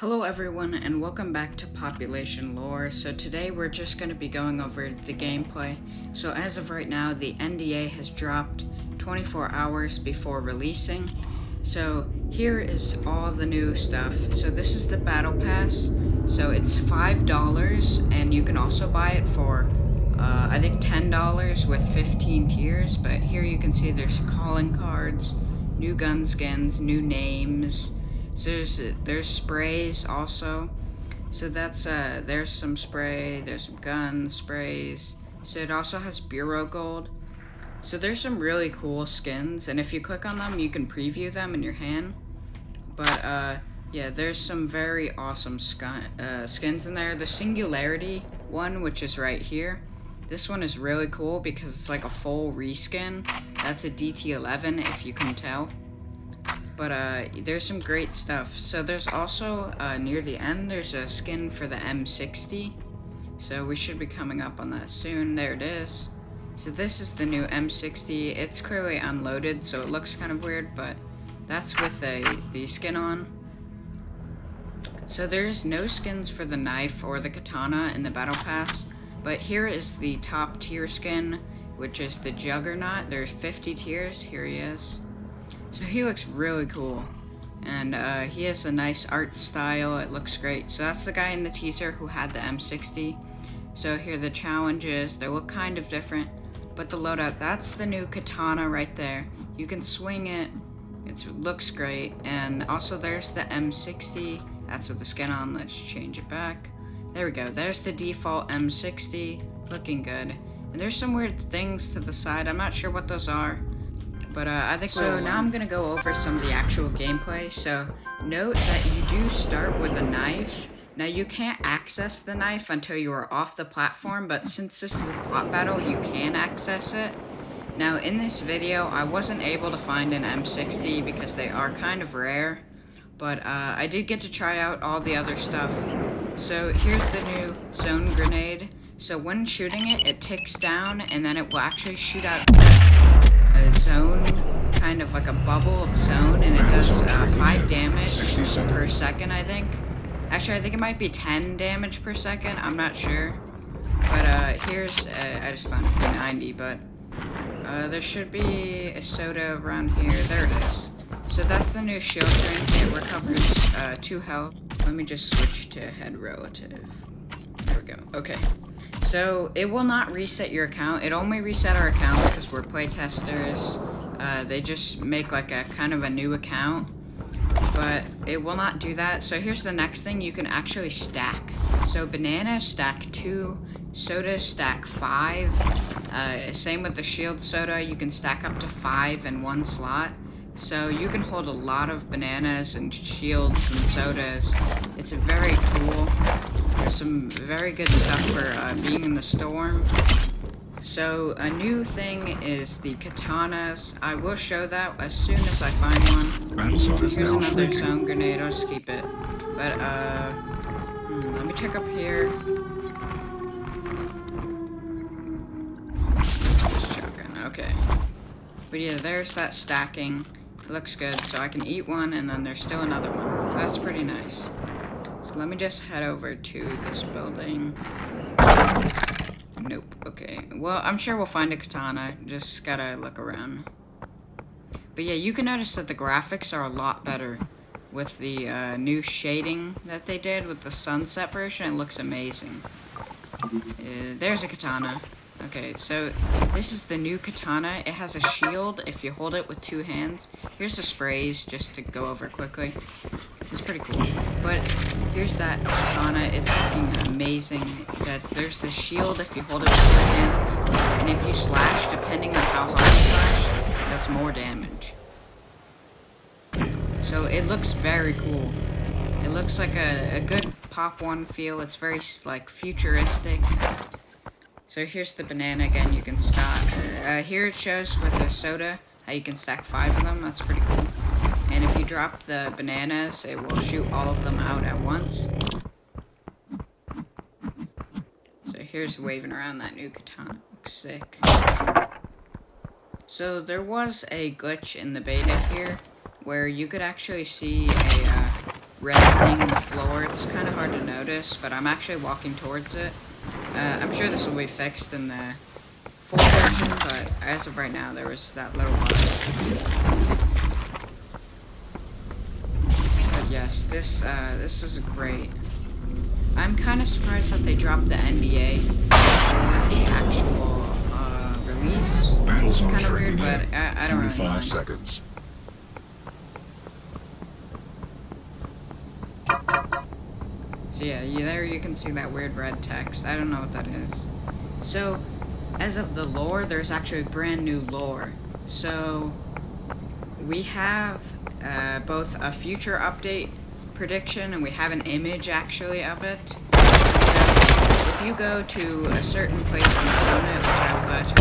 Hello everyone and welcome back to Population Lore. So today we're just going to be going over the gameplay. So as of right now the NDA has dropped 24 hours before releasing. So here is all the new stuff. So this is the Battle Pass. So it's $5 and you can also buy it for I think $10 with 15 tiers. But here you can see there's calling cards, new gun skins, new names. So there's sprays also. So that's there's some spray, there's some gun sprays. So it also has bureau gold. So there's some really cool skins, and if you click on them you can preview them in your hand. But yeah, there's some very awesome skins in there. The Singularity one, which is right here, this one is really cool because it's like a full reskin. That's a DT11 if you can tell. But there's some great stuff. So there's also near the end there's a skin for the M60, so we should be coming up on that soon. There it is. So this is the new M60. It's clearly unloaded, so it looks kind of weird, but that's with the skin on. So there's no skins for the knife or the katana in the battle pass, but here is the top tier skin, which is the Juggernaut. There's 50 tiers. Here he is. So he looks really cool, and he has a nice art style. It looks great. So that's the guy in the teaser who had the M60. So here are the challenges. They look kind of different, but the loadout, that's the new katana right there. You can swing it. It looks great. And also there's the M60. That's with the skin on. Let's change it back. There we go. There's the default M60. Looking good. And there's some weird things to the side. I'm not sure what those are. But I think so. Now I'm gonna go over some of the actual gameplay. So note that you do start with a knife. Now you can't access the knife until you are off the platform, but since this is a plot battle, you can access it. Now in this video, I wasn't able to find an M60 because they are kind of rare, but I did get to try out all the other stuff. So here's the new zone grenade. So when shooting it, it ticks down and then it will actually shoot out a zone, kind of like a bubble of zone, and it does 5 damage per second, I think. Actually, I think it might be 10 damage per second, I'm not sure. But here's, I just found P90, but there should be a soda around here. There it is. So that's the new shield drink. It recovers 2 health. Let me just switch to head relative. There we go. Okay. So it will not reset your account. It only reset our accounts because we're playtesters. They just make like a kind of a new account, but it will not do that. So here's the next thing. You can actually stack. So bananas stack 2, sodas stack 5. Same with the shield soda. You can stack up to 5 in one slot. So you can hold a lot of bananas and shields and sodas. It's very cool. There's some very good stuff for being in the storm. So a new thing is the katanas. I will show that as soon as I find one. Here's another zone grenade. I'll just keep it. But let me check up here. Shotgun. Okay. But yeah, there's that stacking. It looks good. So I can eat one, and then there's still another one. That's pretty nice. So let me just head over to this building. Nope. Okay. Well, I'm sure we'll find a katana. Just gotta look around. But yeah, you can notice that the graphics are a lot better with the new shading that they did with the sunset version. It looks amazing. There's a katana. Okay, so this is the new katana. It has a shield if you hold it with 2 hands. Here's the sprays, just to go over quickly. It's pretty cool. But here's that katana. It's looking amazing. There's the shield if you hold it with 2 hands. And if you slash, depending on how hard you slash, it does more damage. So it looks very cool. It looks like a good Pop 1 feel. It's very like futuristic. So here's the banana again. You can stop. Here it shows with the soda how you can stack 5 of them. That's pretty cool. And if you drop the bananas, it will shoot all of them out at once. So here's waving around that new katana. Looks sick. So there was a glitch in the beta here where you could actually see a red thing in the floor. It's kind of hard to notice, but I'm actually walking towards it. I'm sure this will be fixed in the full version, but as of right now, there was that little bug. But yes, this is great. I'm kind of surprised that they dropped the NDA for the actual release. It's kind of weird, but I don't really mind. 5 seconds. So yeah, there you can see that weird red text. I don't know what that is. So, as of the lore, there's actually brand new lore. So, we have both a future update prediction and we have an image actually of it. So, if you go to a certain place in the summit, which I will go to,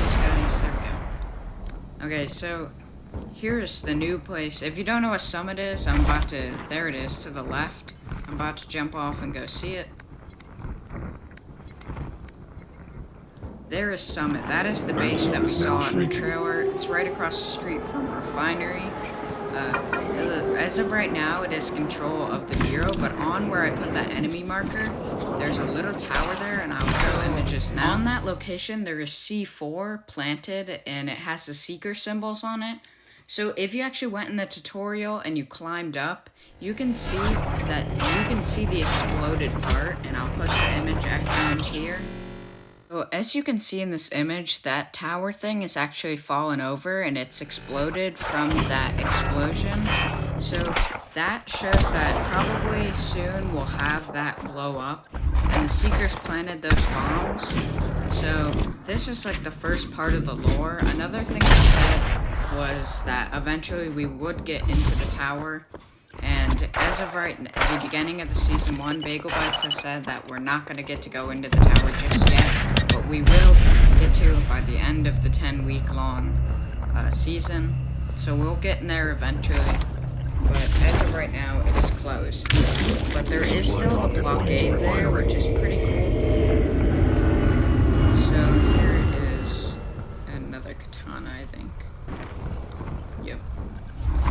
these guys, there we go. Okay, so here's the new place. If you don't know what summit is, there it is to the left. I'm about to jump off and go see it. There is Summit. That is the base that we saw in the trailer. It's right across the street from Refinery. As of right now, it is control of the Bureau, but on where I put that enemy marker, there's a little tower there, and I'll show images now. On that location, there is C4 planted, and it has the Seeker symbols on it. So if you actually went in the tutorial and you climbed up, you can see the exploded part, and I'll post the image I found here. So as you can see in this image, that tower thing is actually fallen over and it's exploded from that explosion. So that shows that probably soon we'll have that blow up, and the Seekers planted those bombs. So this is like the first part of the lore. Another thing they said was that eventually we would get into the tower. And as of right at the beginning of the season 1, Bagel Bites has said that we're not going to get to go into the tower just yet, but we will get to by the end of the 10-week-long season. So we'll get in there eventually, but as of right now, it is closed. But there is still the blockade there, which is pretty cool. So here is another katana, I think. Yep.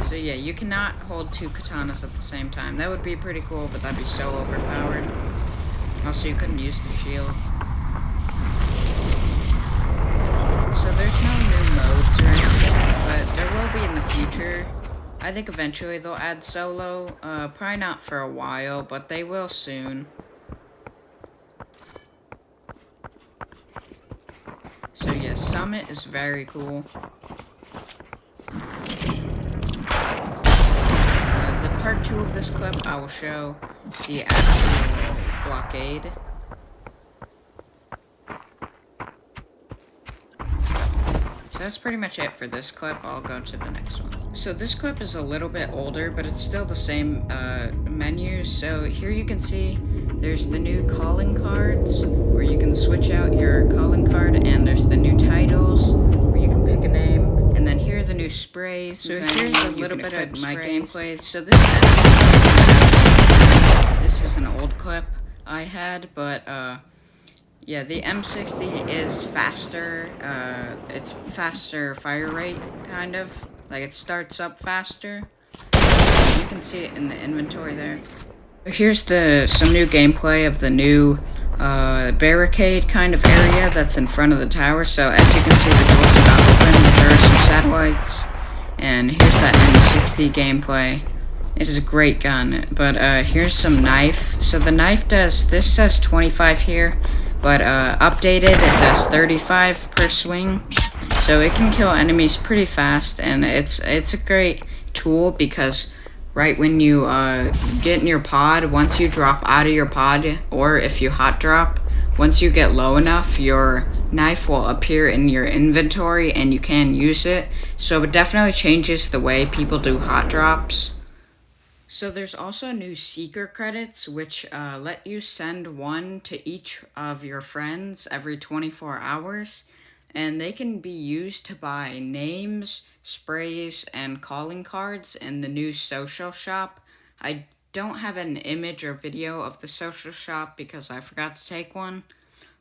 So yeah, you cannot hold 2 katanas at the same time. That would be pretty cool, but that'd be so overpowered. Also, you couldn't use the shield. So there's no new modes or anything, but there will be in the future. I think eventually they'll add solo. Probably not for a while, but they will soon. So yeah, Summit is very cool. Part 2 of this clip, I will show the actual blockade. So that's pretty much it for this clip. I'll go to the next one. So this clip is a little bit older, but it's still the same menus. So here you can see there's the new calling cards, where you can switch out your calling card, and there's the new titles, where you can pick a name. And then here are the new sprays. So here's a little bit of my gameplay. So this is an old clip I had, but yeah, the M60 is faster. It's faster fire rate, kind of. Like it starts up faster. You can see it in the inventory there. Here's some new gameplay of the new barricade kind of area that's in front of the tower. So as you can see, the doors are not open, but there are some satellites. And here's that M60 gameplay. It is a great gun, but here's some knife. So the knife this says 25 here, but updated it does 35 per swing. So it can kill enemies pretty fast, and it's a great tool because right when you get in your pod, once you drop out of your pod, or if you hot drop, once you get low enough, your knife will appear in your inventory and you can use it. So it definitely changes the way people do hot drops. So there's also new Seeker credits, which let you send one to each of your friends every 24 hours. And they can be used to buy names, sprays, and calling cards in the new social shop. I don't have an image or video of the social shop because I forgot to take one,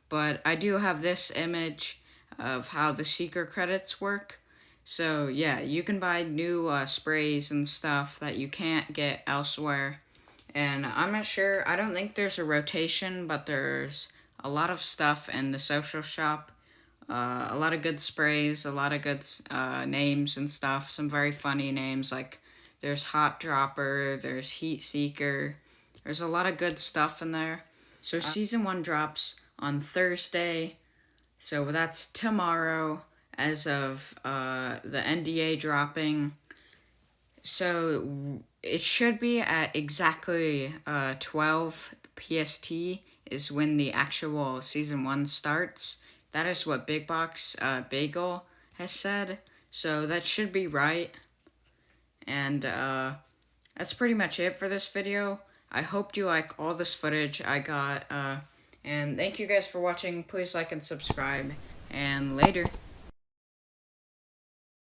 but I do have this image of how the Seeker credits work. So yeah, you can buy new sprays and stuff that you can't get elsewhere. And I'm not sure, I don't think there's a rotation, but there's a lot of stuff in the social shop. A lot of good sprays, a lot of good names and stuff. Some very funny names, like there's Hot Dropper, there's Heat Seeker. There's a lot of good stuff in there. So Season 1 drops on Thursday. So that's tomorrow as of the NDA dropping. So it should be at exactly 12 PST is when the actual Season 1 starts. That is what Big Box Bagel has said. So that should be right. And that's pretty much it for this video. I hope you like all this footage I got. And thank you guys for watching. Please like and subscribe. And later.